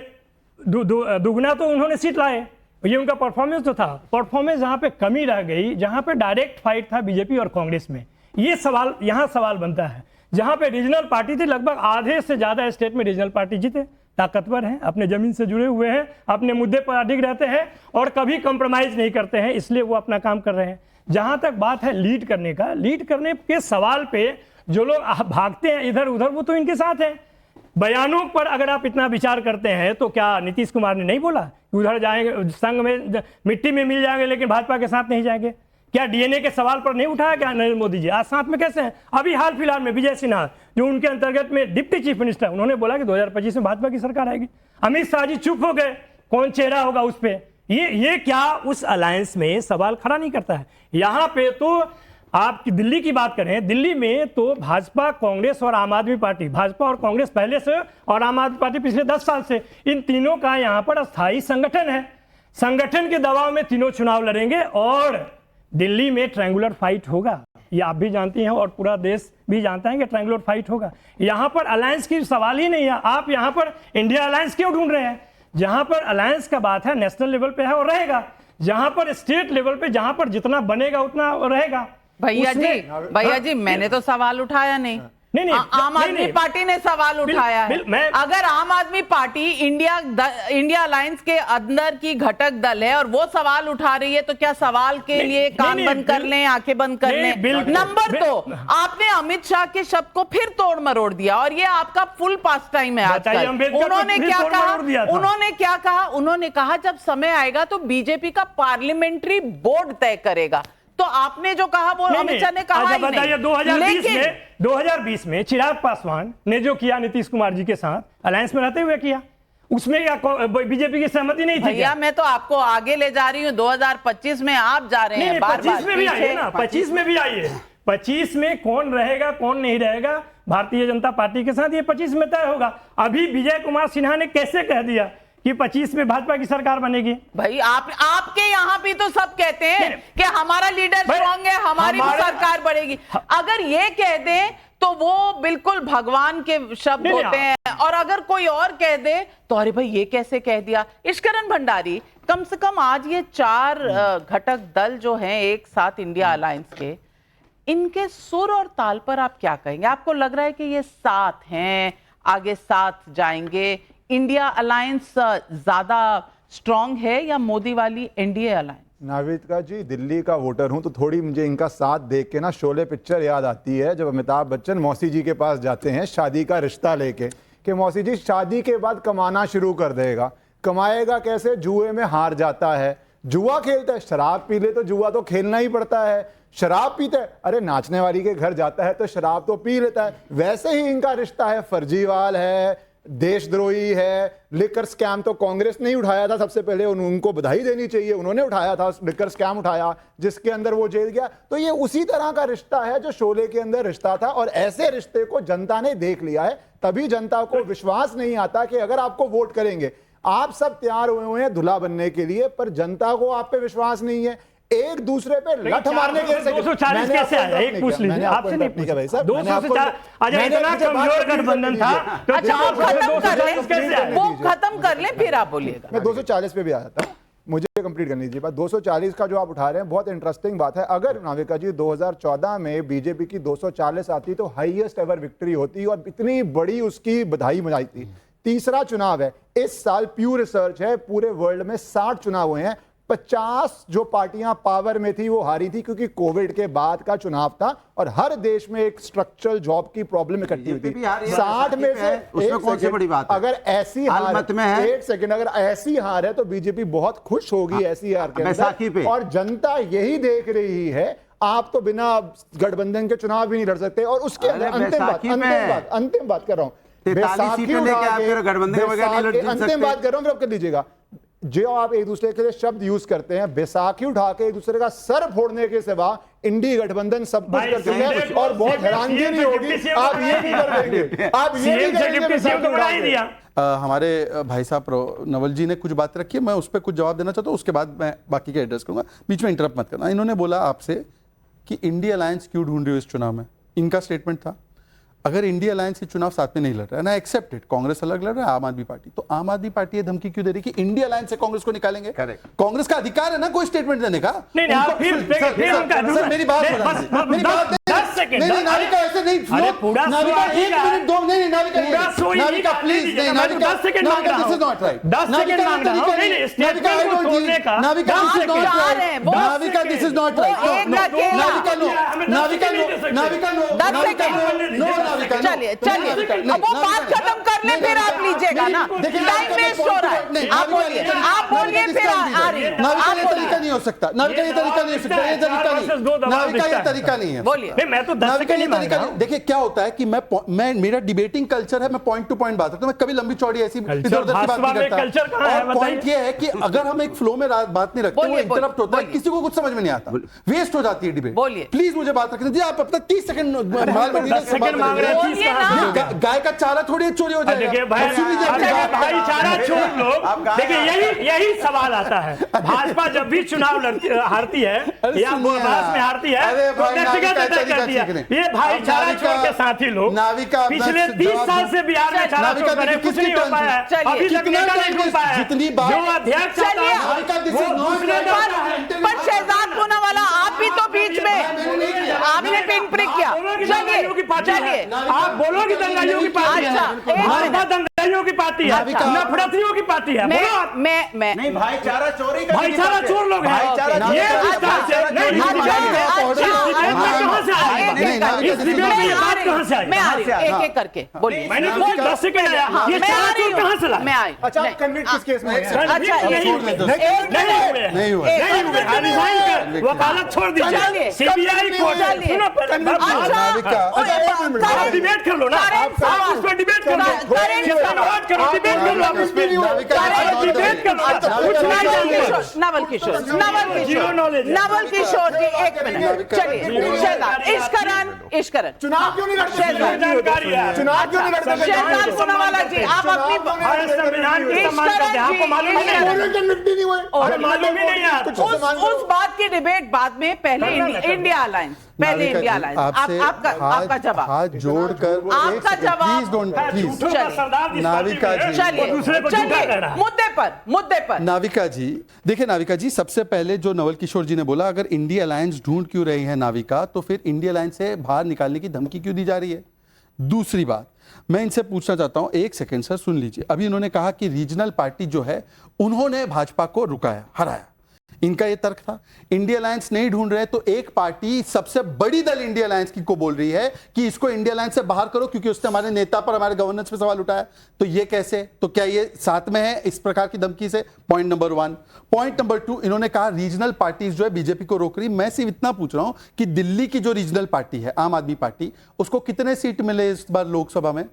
दुगना तो उन्होंने सीट लाए, ये उनका परफॉर्मेंस तो था। परफॉर्मेंस जहाँ पे कमी रह गई, जहाँ पे डायरेक्ट फाइट था बीजेपी और कांग्रेस में, ये सवाल यहाँ सवाल बनता है। जहाँ पे रीजनल पार्टी थी, लगभग आधे से ज़्यादा स्टेट में रीजनल पार्टी जीते, ताकतवर हैं, अपने ज़मीन से जुड़े हुए हैं, अपने मुद्दे पर अडिग रहते हैं और कभी कंप्रोमाइज़ नहीं करते हैं, इसलिए वो अपना काम कर रहे हैं। जहाँ तक बात है लीड करने का, लीड करने के सवाल पे जो लोग भागते हैं इधर उधर, वो तो इनके साथ हैं। बयानों पर अगर आप इतना विचार करते हैं तो क्या नीतीश कुमार ने नहीं बोला कि उधर जाएंगे, संघ में मिट्टी में मिल जाएंगे लेकिन भाजपा के साथ नहीं जाएंगे? क्या डीएनए के सवाल पर नहीं उठाया क्या नरेंद्र मोदी जी? आज साथ में कैसे हैं? अभी हाल फिलहाल में विजय सिन्हा जो उनके अंतर्गत में डिप्टी चीफ मिनिस्टर, उन्होंने बोला कि 2025 में भाजपा की सरकार आएगी। अमित शाह जी चुप हो गए, कौन चेहरा होगा उस पर? ये क्या उस अलायंस में सवाल खड़ा नहीं करता है? यहाँ पे तो आप दिल्ली की बात करें, दिल्ली में तो भाजपा, कांग्रेस और आम आदमी पार्टी, भाजपा और कांग्रेस पहले से और आम आदमी पार्टी पिछले 10 साल से, इन तीनों का यहाँ पर अस्थायी संगठन है। संगठन के दबाव में तीनों चुनाव लड़ेंगे और दिल्ली में ट्रायंगुलर फाइट होगा, ये आप भी जानती हैं और पूरा देश भी जानता है कि ट्रायंगुलर फाइट होगा। यहाँ पर अलायंस की सवाल ही नहीं है। आप यहाँ पर इंडिया अलायंस क्यों ढूंढ रहे हैं? जहाँ पर अलायंस का बात है नेशनल लेवल पे है और रहेगा, जहाँ पर स्टेट लेवल पे, जहाँ पर जितना बनेगा उतना रहेगा। भैया जी मैंने तो सवाल उठाया नहीं, आम आदमी पार्टी ने सवाल उठाया है। अगर आम आदमी पार्टी इंडिया अलायंस के अंदर की घटक दल है और वो सवाल उठा रही है, तो क्या सवाल के लिए कान बंद कर लें, आंखें बंद कर लें? नंबर 2, आपने अमित शाह के शब्द को फिर तोड़ मरोड़ दिया और ये आपका फुल पास टाइम है आजकल। उन्होंने क्या कहा? उन्होंने कहा जब समय आएगा तो बीजेपी का पार्लियामेंट्री बोर्ड तय करेगा। तो आपने जो कहा वो अमित शाह ने कहा ही नहीं। 2020 में चिराग पासवान ने जो किया नीतीश कुमार जी के साथ अलायंस में रहते हुए किया, उसमें बीजेपी की सहमति नहीं थी। भैया मैं तो आपको आगे ले जा रही हूँ, 2025 में आप जा रहे हैं। 25 में भी आइए ना, 25 में भी आइए। 25 में कौन रहेगा कौन नहीं रहेगा भारतीय जनता पार्टी के साथ, ये 25 में तय होगा। अभी विजय कुमार सिन्हा ने कैसे कह दिया कि 25 में भाजपा की सरकार बनेगी? भाई आपके यहाँ भी तो सब कहते हैं कि हमारा लीडर स्ट्रांग है, हमारी सरकार बढ़ेगी। अगर ये कह दें तो वो बिल्कुल भगवान के शब्द नहीं, होते हैं, और अगर कोई और कह दे तो अरे भाई ये कैसे कह दिया। ईश्वरन भंडारी, कम से कम आज ये 4 घटक दल जो हैं एक साथ इंडिया अलायंस के, इनके सुर और ताल पर आप क्या कहेंगे? आपको लग रहा है कि ये साथ हैं, आगे साथ जाएंगे, इंडिया अलायंस ज्यादा स्ट्रांग है या मोदी वाली एनडीए अलायंस? नाविका जी, दिल्ली का वोटर हूं तो थोड़ी मुझे इनका साथ देख के ना शोले पिक्चर याद आती है, जब अमिताभ बच्चन मौसी जी के पास जाते हैं शादी का रिश्ता लेके कि मौसी जी शादी के बाद कमाना शुरू कर देगा। कमाएगा कैसे? जुए में हार जाता है, जुआ खेलता है। शराब पी ले तो जुआ तो खेलना ही पड़ता है। शराब पीता है, अरे नाचने वाली के घर जाता है तो शराब तो पी लेता है। वैसे ही इनका रिश्ता है, फर्जीवाल है, देशद्रोही है। लिकर स्कैम तो कांग्रेस ने ही उठाया था सबसे पहले, उनको बधाई देनी चाहिए, उन्होंने उठाया था, लिकर स्कैम उठाया जिसके अंदर वो जेल गया। तो ये उसी तरह का रिश्ता है जो शोले के अंदर रिश्ता था, और ऐसे रिश्ते को जनता ने देख लिया है। तभी जनता को विश्वास नहीं आता कि अगर आपको वोट करेंगे, आप सब तैयार हुए हैं दुल्हा बनने के लिए, पर जनता को आप पे विश्वास नहीं है। एक दूसरे पे लठ मारने के 240 कैसे आया? एक पूछ लीजिए, आपसे नहीं पूछा भाई साहब। 200 से 4 अच्छा इतना कमजोर गठबंधन था तो अच्छा, वो खत्म कर ले, कैसे आया? वो खत्म कर ले फिर आप बोलिएगा। मैं 240 पे भी आया था, मुझे कंप्लीट करनी दीजिए बात। 240 का जो आप उठा रहे हैं बहुत इंटरेस्टिंग बात है। अगर नाविका जी 2014 में बीजेपी की 240 आती तो हाईएस्ट एवर विक्ट्री होती और इतनी बड़ी उसकी बधाई मनाई थी। तीसरा चुनाव है इस साल, प्यू रिसर्च है, पूरे वर्ल्ड में 60 चुनाव हुए हैं, 50 जो पार्टियां पावर में थी वो हारी थी क्योंकि कोविड के बाद का चुनाव था और हर देश में एक स्ट्रक्चरल जॉब की प्रॉब्लम इकट्ठी हुई थी। 60 में से उसमें कौन सी बड़ी बात है? अगर ऐसी हार मत में है, एक सेकंड, अगर ऐसी हार है तो बीजेपी बहुत खुश होगी ऐसी हार के अंदर, और जनता यही देख रही है। आप तो बिना गठबंधन के चुनाव भी नहीं लड़ सकते। और उसके अंदर अंतिम बात कर रहा हूं, अंतिम बात कर रहा हूं, फिर आप कर दीजिएगा। जो आप एक दूसरे के लिए शब्द यूज करते हैं, बैसाखी उठा के एक दूसरे का सर फोड़ने के सिवा इंडी गठबंधन सब कुछ करते हैं, और बहुत हैरानगी नहीं होगी आप ये भी कर देंगे, आप ये भी करेंगे। हमारे भाई साहब नवल जी ने कुछ बात रखी है, मैं उस पर कुछ जवाब देना चाहता हूँ, उसके बाद मैं बाकी के एड्रेस करूंगा। बीच में इंटरप्ट मत करना। इन्होंने बोला आपसे कि इंडिया अलायंस क्यों ढूंढ रही हो इस चुनाव में, इनका स्टेटमेंट था अगर इंडिया अलायंस के चुनाव साथ में नहीं लड़ रहा है ना, एक्सेप्टेड, कांग्रेस अलग लड़ रहा है, आम आदमी पार्टी, तो आम आदमी पार्टी ये धमकी क्यों दे रही कि इंडिया अलायंस से कांग्रेस को निकालेंगे? कांग्रेस का अधिकार है ना कोई स्टेटमेंट देने का। नहीं, मेरी बात नहीं, नाविका ऐसे नहीं, नाविका एक मिनट दो, नहीं नाविका प्लीज, नहीं Navika, this is not right, Navika this is not right, चलिए अब वो बात खत्म कर ले फिर आप लीजिएगा ना, टाइम वेस्ट हो रहा है। आप बोलिए फिर आ रही है। नाविका ये तरीका नहीं हो सकता, नाविका ये तरीका नहीं हो सकता, ये तरीका नहीं, नाविका ये तरीका नहीं है। बोलिए। मैं तो 10 सेकंड नहीं मांग रहा हूं। देखिए क्या होता है कि मैं मेरा डिबेटिंग कल्चर है, मैं पॉइंट टू पॉइंट बात करता हूं, मैं कभी लंबी चौड़ी ऐसी इधर उधर की बात नहीं करता। और पॉइंट ये है कि अगर हम एक फ्लो में बात नहीं रखते, वो इंटरप्ट होता है, किसी को कुछ समझ में नहीं आता, वेस्ट हो जाती है डिबेट। प्लीज मुझे बात रखने दीजिए। आप अब तक 30 सेकंड गाय का चारा थोड़ी चोरी हो जाएगा। भाईचारा छोड़ लो। देखिए यही सवाल आता है, भाजपा जब भी चुनाव हारती है या पूर्वाभास में हारती है तो व्यक्तिगत अटैक करती है। ये भाईचारा छोड़ के साथी लोग पिछले 30 साल से बिहार में चारा छोड़ रहे, कुछ नहीं हो पाया है, अभी तक नेता नहीं ढूंढ पाया है। जो अध्यक्ष पर शहजाद पूनावाला आप भी तो बीच में आपने पिन प्रिक किया। चलिए आप बोलोगे दंगाइयों की पार्टी है, भाजपा दंगाइयों की पार्टी है, नफरतियों की पार्टी है। मैं नहीं, भाईचारा चोरी का भाईचारा चोर लोग हैं। ये कहां से आया? इस डिबेट में बात कहां से आई? मैं आ रही हूं, एक एक करके बोलिए। मैंने तो 10 सेकंड आया, ये चारा चोर कहां से लाया? मैं आई। अच्छा, आप कन्विक्ट किस केस में हैं? अच्छा नहीं हुए, रिजाइन कर, वकालत छोड़ दीजिए, सीबीआई कोर्ट डिबेट कर लो ना, आप उस पर डिबेट कर लो, डिबेट कर लो, आप उस पर डिबेट कर लो। नवल किशोर जी एक मिनट, चलिए शहजाद इश्करन चुनाव क्यों नहीं लड़ते? चुनाव क्यों नहीं लड़ते? शहजाद पूनावाला जी आप अपनी संविधान की सम्मान करते हैं, आपको मालूम नहीं है? मालूम ही नहीं है। उस बात की डिबेट बाद में, पहले इंडिया अलायंस पहले नाविका इंडिया जी, अलायंस आपसे आपका जवाब हाथ जोड़कर आपका जवाब प्लीज डोंट प्लीज झूठों का सरदार जिस नाविका पार्टी में जी, है, वो दूसरे को झूठा कह रहा है। मुद्दे पर नाविका जी देखिए, नाविका जी सबसे पहले जो नवल किशोर जी ने बोला, अगर इंडिया अलायंस ढूंढ क्यों रही है नाविका, तो फिर इंडिया अलायंस से बाहर निकालने की धमकी क्यों दी जा रही है। दूसरी बात मैं इनसे पूछना चाहता हूं, एक सेकंड सर सुन लीजिए। अभी इन्होंने कहा कि रीजनल पार्टी जो है उन्होंने भाजपा को रुकाया, हराया, इनका ये तर्क था। इंडिया अलायंस नहीं ढूंढ रहे तो एक पार्टी सबसे बड़ी दल इंडिया अलायंस की को बोल रही है कि इसको इंडिया अलायंस से बाहर करो क्योंकि उसने हमारे नेता पर, हमारे गवर्नेंस पे सवाल उठाया। तो ये कैसे, तो क्या ये साथ में है इस प्रकार की धमकी से? Point number 1। पॉइंट नंबर 2, इन्होंने कहा रीजनल पार्टीज जो है बीजेपी को रोक रही। मैं सिर्फ इतना पूछ रहा हूं कि दिल्ली की जो रीजनल पार्टी है आम आदमी पार्टी, उसको कितने सीट मिले इस बार लोकसभा में?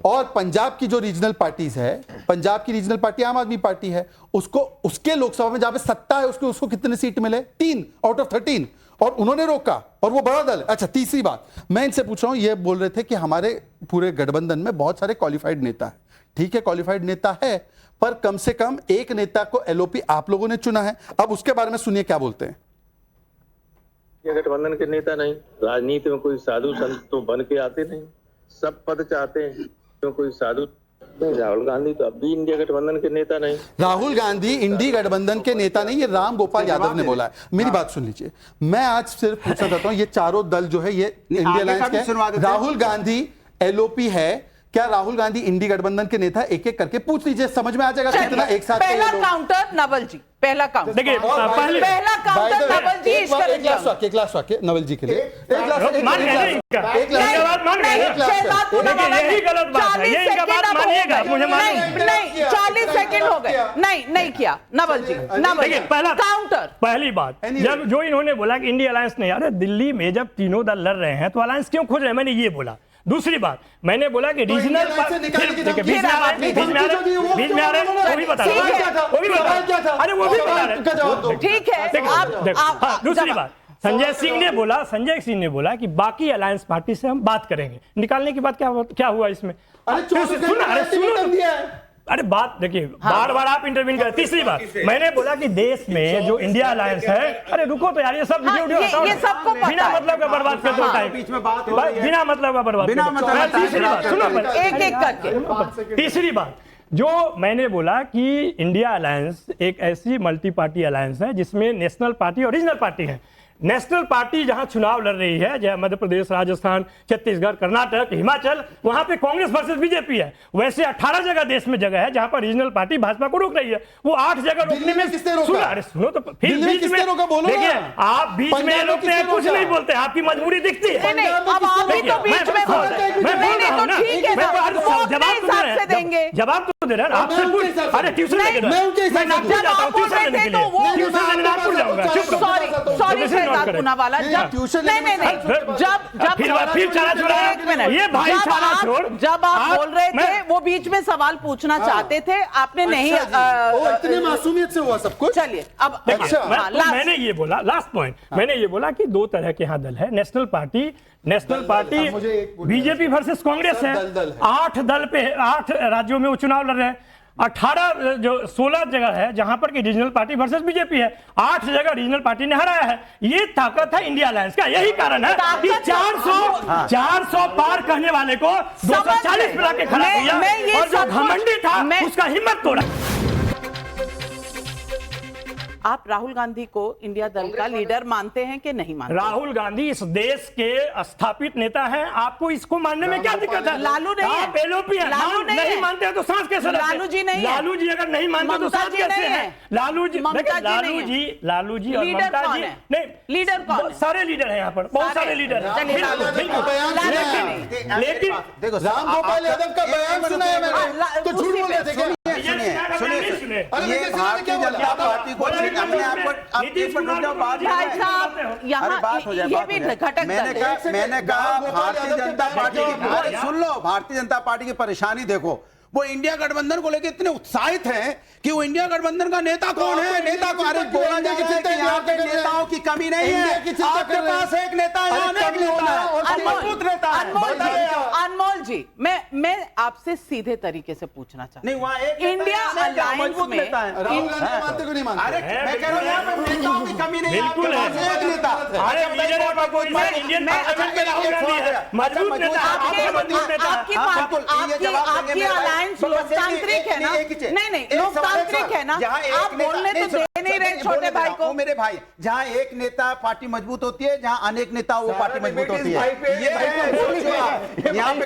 और पंजाब की जो रीजनल पार्टीज है, पंजाब की रीजनल पार्टी आम आदमी पार्टी है, उसको उसके लोकसभा में जहां पे सत्ता है उसको कितने सीट मिले? 3 आउट ऑफ 13, और उन्होंने रोका, और वो बड़ा दल है। अच्छा, तीसरी बात मैं इनसे पूछ रहा हूं, ये बोल रहे थे कि हमारे पूरे गठबंधन में बहुत सारे क्वालिफाइड नेता है। ठीक है, क्वालिफाइड नेता है, पर कम से कम एक नेता को एलओपी आप लोगों ने चुना है। अब उसके बारे में सुनिए क्या बोलते हैं। ये गठबंधन के नेता नहीं, राजनीति में कोई साधु संत तो बन के आते नहीं, सब पद चाहते हैं, तो कोई साधु नहीं। राहुल गांधी तो अब भी इंडिया गठबंधन के नेता नहीं। राहुल गांधी इंडी गठबंधन के नेता नहीं, ये राम गोपाल यादव ने बोला है। मेरी बात सुन लीजिए, मैं आज सिर्फ पूछना चाहता हूं, ये चारों दल जो है ये इंडिया अलायंस के, राहुल गांधी एलओपी है, क्या राहुल गांधी इंडी गठबंधन के नेता? एक एक करके पूछ लीजिए, समझ में आ जाएगा कितना एक साथ। पहला काउंटर नवल जी, पहला काउंटर देखिए पहला काउंटर नवल जी, एक लास्ट वाक्य नवल जी के लिए, एक लास्ट यही गलत बात है, ये इनका बात मानिएगा, मुझे मालूम नहीं 40 सेकंड हो गए, नहीं किया नवल जी, देखिए पहला काउंटर। पहली बात, जब जो इन्होंने बोला कि इंडिया अलायंस नहीं, अरे दिल्ली में जब तीनों दल लड़ रहे हैं तो अलायंस क्यों खोज रहे हैं, मैंने ये बोला। दूसरी बात मैंने बोला कि रीजनल बीच में आ रहे वो भी बता रहे, अरे वो भी बता रहे, ठीक है। दूसरी बात संजय सिंह ने बोला कि बाकी अलायंस पार्टी से हम बात करेंगे। निकालने की बात क्या हुआ इसमें? अरे बात देखिए, बार बार आप इंटरवीन करें। तीसरी बात मैंने बोला कि देश में जो इंडिया अलायंस है, अरे रुको तो यार, ये सब ये सबको बिना मतलब का बर्बाद कर दो टाइम, बिना मतलब का बर्बाद। तीसरी बात सुनो, एक एक करके। तीसरी बात जो मैंने बोला कि इंडिया अलायंस एक ऐसी मल्टी पार्टी अलायंस है जिसमें नेशनल पार्टी और रीजनल पार्टी है। नेशनल पार्टी जहां चुनाव लड़ रही है, जहां मध्य प्रदेश, राजस्थान, छत्तीसगढ़, कर्नाटक, हिमाचल, वहां पे कांग्रेस वर्सेस बीजेपी है। वैसे 18 जगह देश में जगह है जहां पर रीजनल पार्टी भाजपा को रोक रही है। वो 8 जगह रोकने में सुनो तो फिर बीच में देखिए, आप बीच में रोकते हैं, कुछ नहीं बोलते, आपकी मजबूरी दिखती है। जवाब तो दे रहे हैं, आपसे अरे ट्यूशन जब आप बोल रहे थे वो बीच में सवाल पूछना चाहते थे, आपने नहीं। इतने मासूमियत से हुआ सब कुछ। चलिए अब मैंने ये बोला, लास्ट पॉइंट मैंने ये बोला कि 2 तरह के यहाँ दल है। National party BJP versus Congress है। 8 राज्यों में वो चुनाव लड़ रहे हैं। 16 जगह है जहां पर कि रीजनल पार्टी वर्सेस बीजेपी है। 8 जगह रीजनल पार्टी ने हराया है। ये ताकत है इंडिया अलायंस का। यही कारण है कि 400 पार कहने वाले को 240 मिला के खड़ा किया, और जो घमंडी था उसका हिम्मत तोड़ा। आप राहुल गांधी को इंडिया दल का लीडर मानते हैं कि नहीं मानते? राहुल गांधी इस देश के स्थापित नेता हैं। आपको इसको मानने में क्या दिक्कत है? लालू नहीं है, आप एलओपी हैं, नहीं मानते हैं तो सांस कैसे? लालू जी नहीं है। लालू जी अगर नहीं मानते तो सांस कैसे है? लालू जी और ममता जी नहीं, लीडर कौन? सारे लीडर हैं यहाँ पर, बहुत सारे लीडर हैं। लेकिन देखो, राम गोपाल यादव का बयान सुना है मैंने, तो झूठ बोल रहे थे। सुनिए, ये भारतीय जनता पार्टी को मैंने कहा भारतीय जनता पार्टी की, सुन लो, भारतीय जनता पार्टी की परेशानी देखो। वो इंडिया गठबंधन को लेकर इतने उत्साहित हैं कि वो इंडिया गठबंधन का नेता कौन है, नेता को अरे बोला जाए कि यहाँ पे नेताओं की कमी नहीं है। आपके पास एक नेता है, मजबूत नेता है। अनमोल जी, मैं आपसे सीधे तरीके से पूछना चाहता हूँ, नहीं वहाँ एक इंडिया अलायंस में अरे मैं कह रहा हूँ यहाँ पे नेताओं की कमी नहीं बिल्कुल है। एक नेता अरे leader of opposition Indian parliament में राहुल गांधी है, मजबूत नेता, आपकी अलायंस लोकतांत्रिक है ना? नहीं लोकतांत्रिक है ना? आप बोलने तो दे नहीं रहे छोटे भाई को। मेरे भाई, जहाँ एक नेता पार्टी मजबूत होती है, जहाँ अनेक नेता वो पार्टी मजबूत होती है। ये यहाँ पे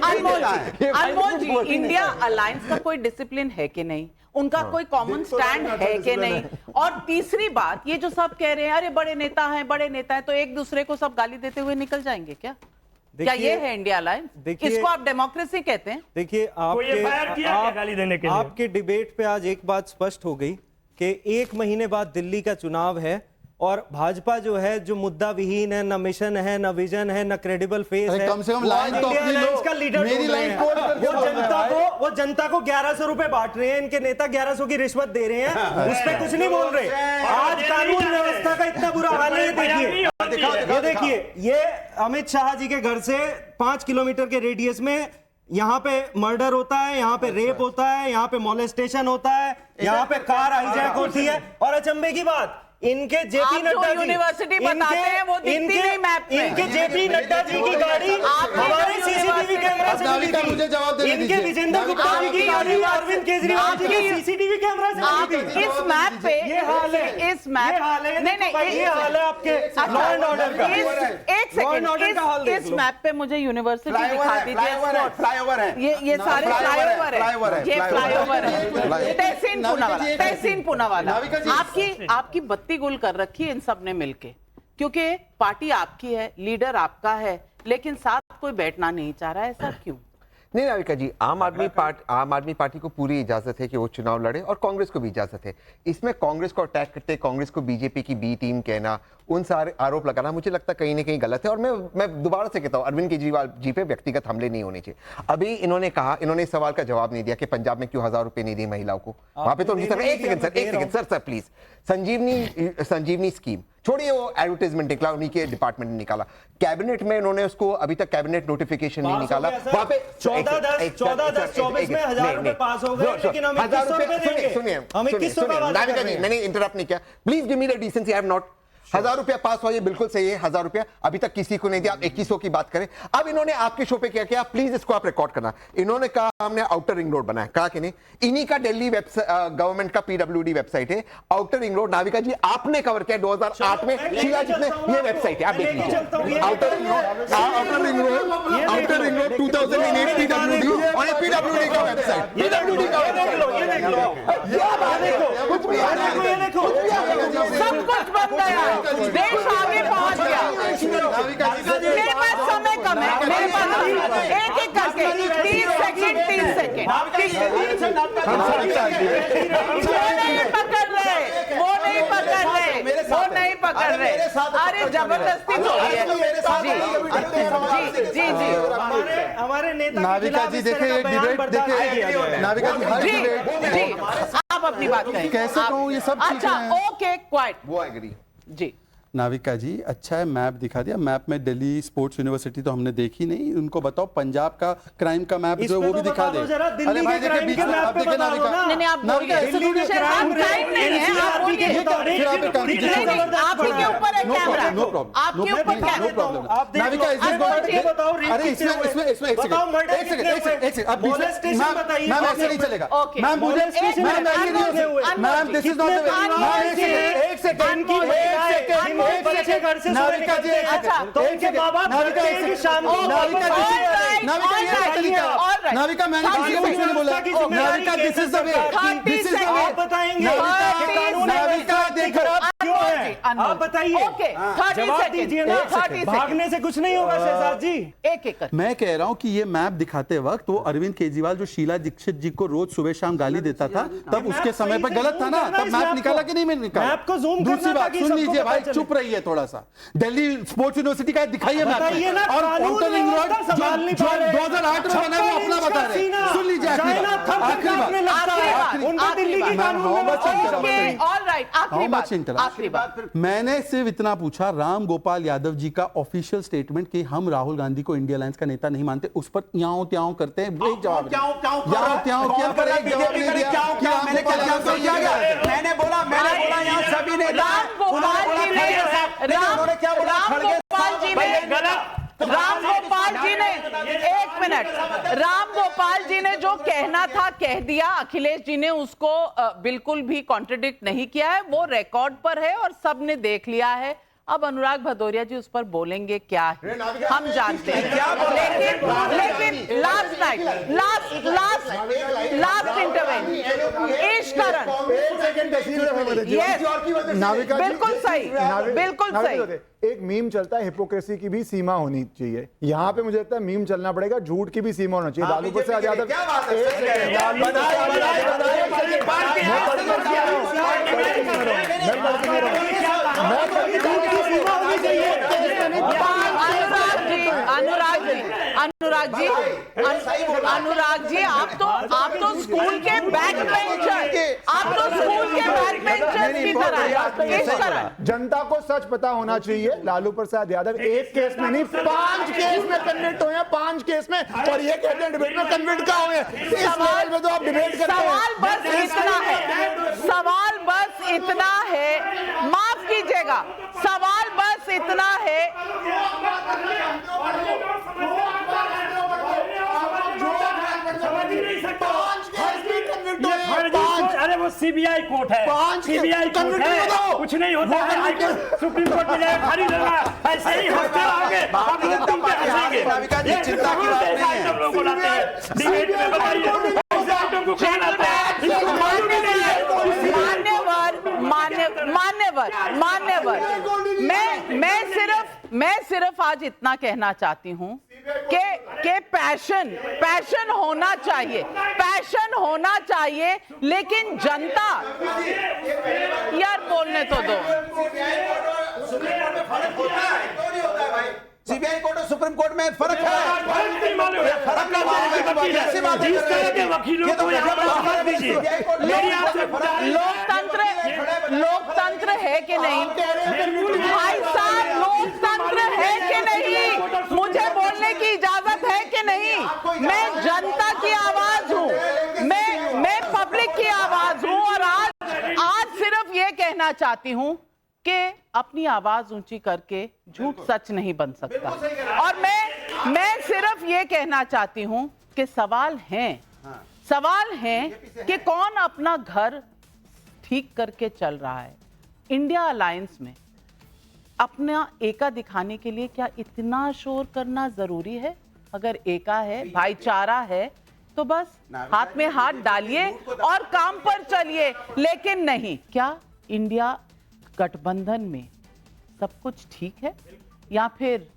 अनमोल जी, इंडिया अलायंस का कोई डिसिप्लिन है कि नहीं? उनका कोई कॉमन स्टैंड है कि नहीं? और तीसरी बात, ये जो सब कह रहे हैं अरे बड़े नेता हैं, तो एक दूसरे को सब गाली देते हुए निकल जाएंगे क्या? क्या ये है इंडिया अलायंस? इसको आप डेमोक्रेसी कहते हैं? देखिए, आपके डिबेट पे आज एक बात स्पष्ट हो गई कि 1 महीने बाद दिल्ली का चुनाव है और भाजपा जो है, जो मुद्दा विहीन है, न मिशन है, न विजन है, न क्रेडिबल फेस है, कम से कम लाइन तो अपनी लो। का लीडर मेरी लाइन वो जनता को 1100 रुपए बांट रहे हैं, इनके नेता 1100 की रिश्वत दे रहे हैं, उस पर कुछ नहीं बोल रहे। आज कानून व्यवस्था का इतना बुरा हाल है, ये देखिए, ये अमित शाह जी के घर से 5 किलोमीटर के रेडियस में यहाँ पे मर्डर होता है, यहाँ पे रेप होता है, यहाँ पे मोलेस्टेशन होता है, यहाँ पे कार हाईजैक होती है। और अचंभे की बात, इनके जेपी नड्डा जी यूनिवर्सिटी बताते हैं वो दिखती नहीं मैप में। इनके जेपी नड्डा जी की गाड़ी हमारे सीसीटीवी कैमरा से मिली थी। मुझे जवाब देने इनके विजेंद्र गुप्ता जी की गाड़ी अरविंद केजरीवाल जी के सीसीटीवी कैमरा से मिली थी। इस मैप पे ये हाल है, इस मैप नहीं ये हाल है आपके लॉ एंड ऑर्डर का। एक सेकंड, इस मैप पे मुझे यूनिवर्सिटी दिखा दीजिए। फ्लाईओवर है, ये सारे फ्लाईओवर है, ये फ्लाईओवर है। तहसीन पूनावाला आपकी बत्ती गुल कर रखी है इन सब ने मिलके, क्योंकि पार्टी आपकी है, लीडर आपका है, लेकिन साथ कोई बैठना नहीं चाह रहा है। ऐसा क्यों? नहीं नाविका जी, आम आदमी पार्टी को पूरी इजाजत है कि वो चुनाव लड़े और कांग्रेस को भी इजाजत है। इसमें कांग्रेस को अटैक करते, कांग्रेस को बीजेपी की बी टीम कहना, उन सारे आरोप लगाना मुझे लगता है कहीं ना कहीं गलत है। और मैं दोबारा से कहता हूँ, अरविंद केजरीवाल जी पे व्यक्तिगत हमले नहीं होने चाहिए। अभी इन्होंने कहा, इन्होंने इस सवाल का जवाब नहीं दिया कि पंजाब में क्यों 1000 रुपए नहीं दिए महिलाओं को। वहां पे तो उनकी सरकार, एक second sir please, Sanjeevani scheme छोड़िए, वो एडवर्टाइजमेंट निकला, उन्हीं के डिपार्टमेंट ने निकाला, कैबिनेट में उन्होंने उसको अभी तक कैबिनेट नोटिफिकेशन नहीं निकाला। वहां पे 14-10-24 में 1000 रुपए पास हो गए, लेकिन हम 2100 रुपए देंगे। सुनिए, मैंने इंटरप्ट नहीं किया, please give me the decency, I have not. 1000 रुपया पास हुआ, ये बिल्कुल सही है, 1000 रुपया अभी तक किसी को नहीं दिया। 2100 की बात करें। अब इन्होंने आपके शो पे क्या किया, प्लीज इसको आप रिकॉर्ड करना। इन्होंने कहा हमने आउटर रिंग रोड बनाया, कहा कि नहीं, इन्हीं का दिल्ली गवर्नमेंट का पीडब्ल्यूडी वेबसाइट है, आउटर रिंग रोड। नाविका जी आपने कवर किया 2008 में, शीला जी ने, ये वेबसाइट है, आप देख लीजिए। आउटर रिंग रोड 2008 पीडब्ल्यूडी, और ये पीडब्ल्यूडी का वेबसाइट, पीडब्ल्यूडी का सब कुछ बन गया, देश आगे पहुंच गया। मेरे पास समय कम है, मेरे पास एक करके 30 सेकंड वो नहीं पकड़ रहे। अरे जबरदस्ती थोड़ी है। जी हमारे नेता नाविका जी देखिए, डिबेट देखिए, नाविका जी हर डिबेट, आप अपनी बात करें। कैसे कहूँ, ये सब चीजें अच्छा, हैं। ओके, क्वाइट, वो एग्री जी। नाविका जी अच्छा है, मैप दिखा दिया। मैप में दिल्ली स्पोर्ट्स यूनिवर्सिटी तो हमने देखी नहीं, उनको बताओ पंजाब का क्राइम का मैप जो वो भी दिखा दे। अरे भाई देखिए, बीच में आप देखिए नाविका, नहीं आप बोलिए, क्राइम नहीं है, आप बोलिए, आपके ऊपर है कैमरा, नो प्रॉब्लम, आपके ऊपर नो प्रॉब्लम। नाविका अरे इसमें एक सेकंड, अब मैम ऐसे नहीं चलेगा। मैम मुझे मैम दिस इज नॉट एक सेकंड बच्चे घर से नाविका जी, तो उनके बाबा नाविका मैंने किसी को कुछ नहीं बोला। Navika this is the way, this is the way. आप बताएंगे नाविका देखो क्यों है, आप बताइए, जवाब दीजिए ना। भागने से कुछ नहीं होगा शहजाद जी। एक मैं कह रहा हूँ कि ये मैप दिखाते वक्त वो अरविंद केजरीवाल जो शीला दीक्षित जी को रोज सुबह शाम गाली देता था, तब उसके समय पर गलत था ना, तब मैप निकाला कि नहीं? मैंने निकाला। मैप को जूम दूसरी करना बात सुन लीजिए भाई, चुप रहिए थोड़ा सा। दिल्ली स्पोर्ट्स यूनिवर्सिटी का दिखाइए मैप, और आउटर रिंग रोड जो 2008 में बना वो अपना बता रहे। सुन लीजिए आखिरी बात, मैंने सिर्फ इतना पूछा, राम गोपाल यादव जी का ऑफिशियल स्टेटमेंट कि हम राहुल गांधी को इंडिया अलायंस का नेता नहीं मानते, उस पर याओ त्याओ करते हैं। एक जवाब मैंने बोला यहाँ सभी ने उन्होंने क्या बोला? रामगोपाल जी ने रामगोपाल जी ने एक मिनट, रामगोपाल जी ने जो कहना था कह दिया। अखिलेश जी ने उसको बिल्कुल भी कॉन्ट्रडिक्ट नहीं किया है, वो रिकॉर्ड पर है और सबने देख लिया है। अब अनुराग भदौरिया जी उस पर बोलेंगे क्या है हम जानते हैं, लेकिन लास्ट नाइट लास्ट इंटरव्यू ईश करण, बिल्कुल सही, बिल्कुल सही। एक मीम चलता है, हिपोक्रेसी की भी सीमा होनी चाहिए। यहाँ पे मुझे लगता है मीम चलना पड़ेगा, झूठ की भी सीमा होना चाहिए। लालू प्रसाद यादव अनुराग जी आप तो स्कूल के बैक बेंचर, आप तो स्कूल के बैक बेंचर की तरह। जनता को सच पता होना चाहिए। लालू प्रसाद यादव एक केस में नहीं 5 केस में कन्विक्ट हुए हैं, 5 केस में, और ये कहते हैं डिबेट में कन्विक्ट कहाँ हुए हैं? इस लेवल में तो आप डिबेट करते हैं। सवाल बस इतना है, सवाल बस इतना है, माफ कीजिएगा, सवाल बस इतना है। अरे वो सीबीआई कोर्ट है, सीबीआई कोर्ट है, कुछ नहीं होता है। सुप्रीम कोर्ट में जाए खाली लगा, ऐसे ही हंसते रहोगे, आप लोग तुम पे हंसेंगे। ये चिंता की बात नहीं है, हम लोग को लाते हैं डिबेट में, बताइए ऐसे आइटम को कौन लाता है? इसको मालूम ही नहीं है। मान्यवर, मैं सिर्फ आज इतना कहना चाहती हूं कि पैशन होना चाहिए, लेकिन जनता, यार बोलने तो दो। सीबीआई कोर्ट और सुप्रीम कोर्ट में फर्क है। लोकतंत्र है कि नहीं भाई साहब, लोकतंत्र है कि नहीं? मुझे बोलने की इजाजत है कि नहीं? मैं जनता की आवाज हूं, मैं पब्लिक की आवाज हूं, और आज सिर्फ ये कहना चाहती हूं कि अपनी आवाज ऊंची करके झूठ सच नहीं बन सकता। और मैं सिर्फ ये कहना चाहती हूं कि सवाल है कि कौन अपना घर ठीक करके चल रहा है। इंडिया अलायंस में अपना एका दिखाने के लिए क्या इतना शोर करना जरूरी है? अगर एका है, भाईचारा है, तो बस हाथ में हाथ डालिए और काम पर चलिए। लेकिन नहीं, क्या इंडिया गठबंधन में सब कुछ ठीक है, या फिर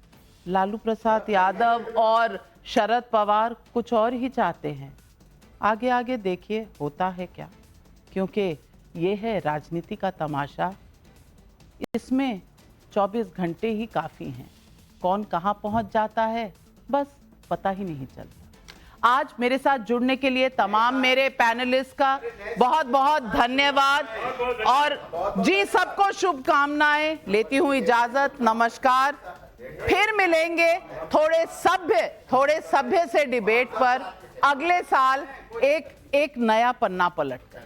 लालू प्रसाद यादव और शरद पवार कुछ और ही चाहते हैं? आगे आगे देखिए होता है क्या, क्योंकि ये है राजनीति का तमाशा। इसमें 24 घंटे ही काफ़ी हैं। कौन कहां पहुंच जाता है बस पता ही नहीं चलता। आज मेरे साथ जुड़ने के लिए तमाम मेरे पैनलिस्ट का बहुत बहुत धन्यवाद, और जी सबको शुभकामनाएं। लेती हूं इजाजत, नमस्कार। फिर मिलेंगे थोड़े सभ्य से डिबेट पर अगले साल एक नया पन्ना पलट कर।